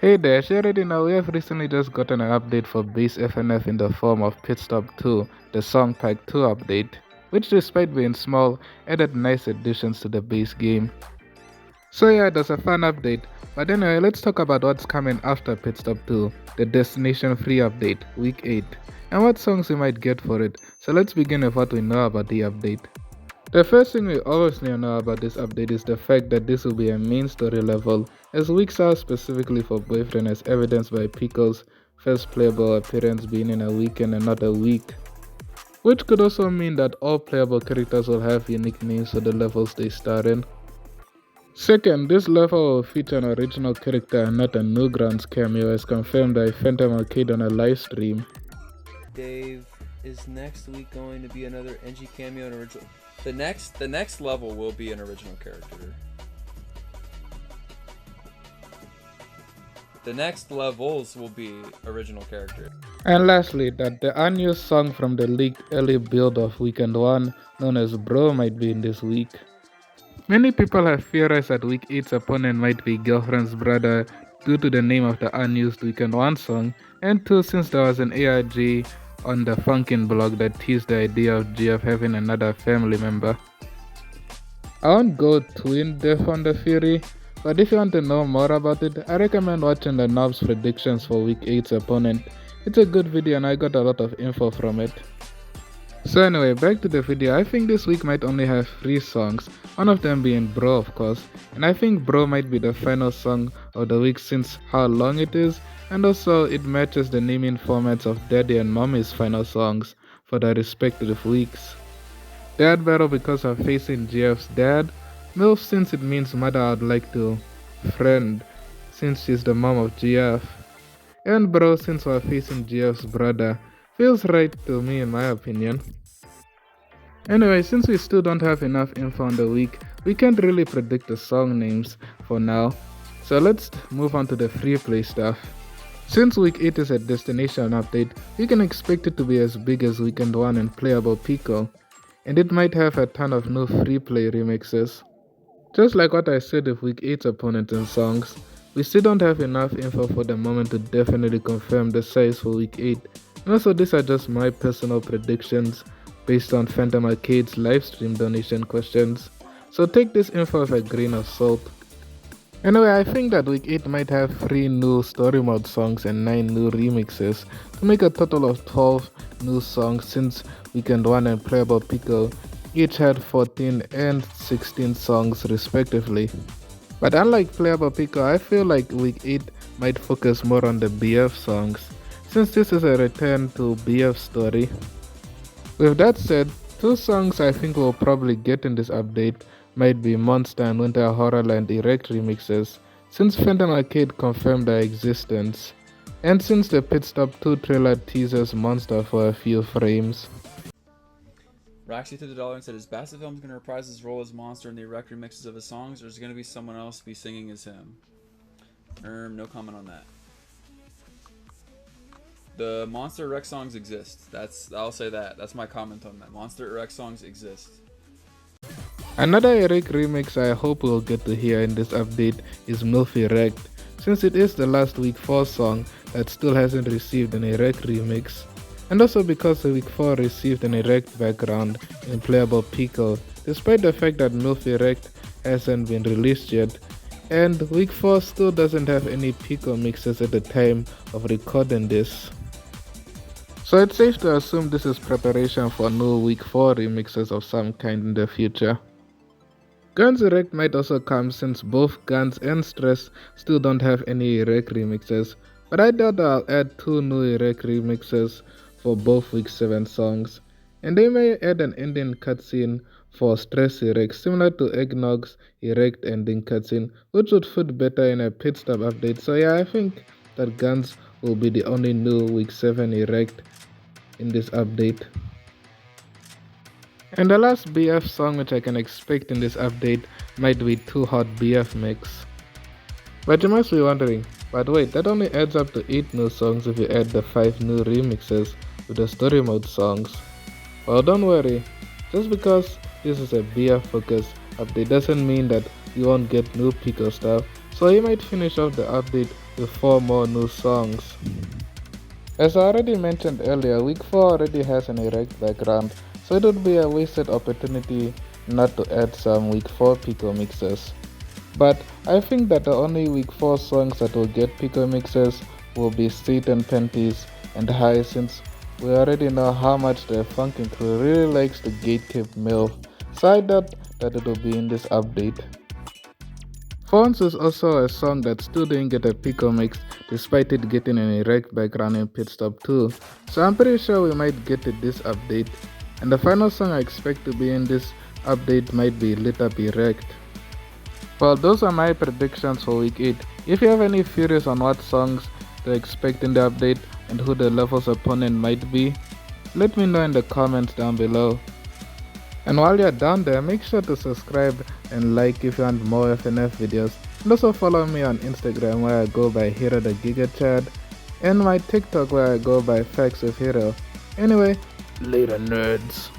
Hey there, you already know we have recently just gotten an update for base FNF in the form of Pit Stop 2, the Song Pack 2 update, which despite being small, added nice additions to the base game. So yeah, that's a fun update, but anyway, let's talk about what's coming after Pit Stop 2, the Destination Free update, week 8, and what songs we might get for it. So let's begin with what we know about the update. The first thing we always need to know about this update is the fact that this will be a main story level, as weeks are specifically for Boyfriend as evidenced by Pico's first playable appearance being in a weekend and not a week. Which could also mean that all playable characters will have unique names for the levels they start in. Second, this level will feature an original character and not a Newgrounds cameo as confirmed by Phantom Arcade on a live stream. Dave, is next week going to be another NG cameo and original? The next level will be an original character. The next levels will be original characters. And lastly, that the unused song from the leaked early build of Weekend 1, known as Bro, might be in this week. Many people have theorized that Week 8's opponent might be Girlfriend's brother due to the name of the unused Weekend 1 song, and 2 since there was an ARG on the Funkin blog that teased the idea of GF having another family member. I won't go too in depth on the theory, but if you want to know more about it, I recommend watching the Knobs predictions for Week 8's opponent. It's a good video and I got a lot of info from it. So anyway, back to the video. I think this week might only have 3 songs, one of them being Bro of course, and I think Bro might be the final song of the week since how long it is, and also it matches the naming formats of Daddy and Mommy's final songs for their respective weeks. Dad Battle because of facing GF's dad, MILF since it means mother I'd like to friend since she's the mom of GF, and Bro since we're facing GF's brother. Feels right to me in my opinion. Anyway, since we still don't have enough info on the week, we can't really predict the song names for now. So let's move on to the free play stuff. Since week 8 is a destination update, we can expect it to be as big as weekend 1 in playable Pico, and it might have a ton of new free play remixes. Just like what I said with week 8's opponents and songs, we still don't have enough info for the moment to definitely confirm the size for week 8. And also these are just my personal predictions based on Phantom Arcade's livestream donation questions, so take this info with a grain of salt. Anyway, I think that week 8 might have 3 new story mode songs and 9 new remixes to make a total of 12 new songs since weekend 1 and playable Pico each had 14 and 16 songs respectively. But unlike playable Pico, I feel like week 8 might focus more on the BF songs, since this is a return to BF story. With that said, 2 songs I think we'll probably get in this update might be Monster and Winter Horrorland Erect remixes, since Phantom Arcade confirmed their existence, and since the Pit Stop 2 trailer teases Monster for a few frames. Raxy threw the dollar and said, is Bassett Films going to reprise his role as Monster in the Erect remixes of his songs, or is it going to be someone else be singing as him? No comment on that. The Monster Erect songs exist. I'll say that. That's my comment on that. Monster Erect songs exist. Another Erect remix I hope we'll get to hear in this update is MILF Erect, since it is the last week 4 song that still hasn't received an Erect remix. And also because the week 4 received an Erect background in playable Pico, despite the fact that MILF Erect hasn't been released yet, and week 4 still doesn't have any Pico mixes at the time of recording this. So it's safe to assume this is preparation for new week 4 remixes of some kind in the future. Guns Erect might also come since both Guns and Stress still don't have any Erect remixes, but I doubt I'll add 2 new Erect remixes for both week 7 songs, and they may add an ending cutscene for Stress Erect similar to Eggnog's Erect ending cutscene, which would fit better in a pit stop update. So yeah, I think that Guns will be the only new week 7 Erect in this update. And the last BF song which I can expect in this update might be Too Hot BF Mix. But you must be wondering, but wait, that only adds up to 8 new songs if you add the 5 new remixes with the story mode songs. Well, don't worry, just because this is a BF focus update doesn't mean that you won't get new Pico stuff, so so he might finish off the update with 4 more new songs. As I already mentioned earlier, week 4 already has an erect background, so it would be a wasted opportunity not to add some week 4 Pico mixes. But I think that the only week 4 songs that will get Pico mixes will be Street and Panties and High, since we already know how much the Funkin crew really likes to gatekeep MILF, so I doubt that it will be in this update. Phones is also a song that still didn't get a Pico mix despite it getting an erect background in Pit Stop 2, so I'm pretty sure we might get it this update. And the final song I expect to be in this update might be Lit Up Erect. Well, those are my predictions for week 8. If you have any theories on what songs to expect in the update and who the level's opponent might be, let me know in the comments down below. And while you're down there, make sure to subscribe and like if you want more FNF videos. And also follow me on Instagram where I go by Hero the Giga Chad, and my TikTok where I go by Facts with Hero. Anyway, later nerds.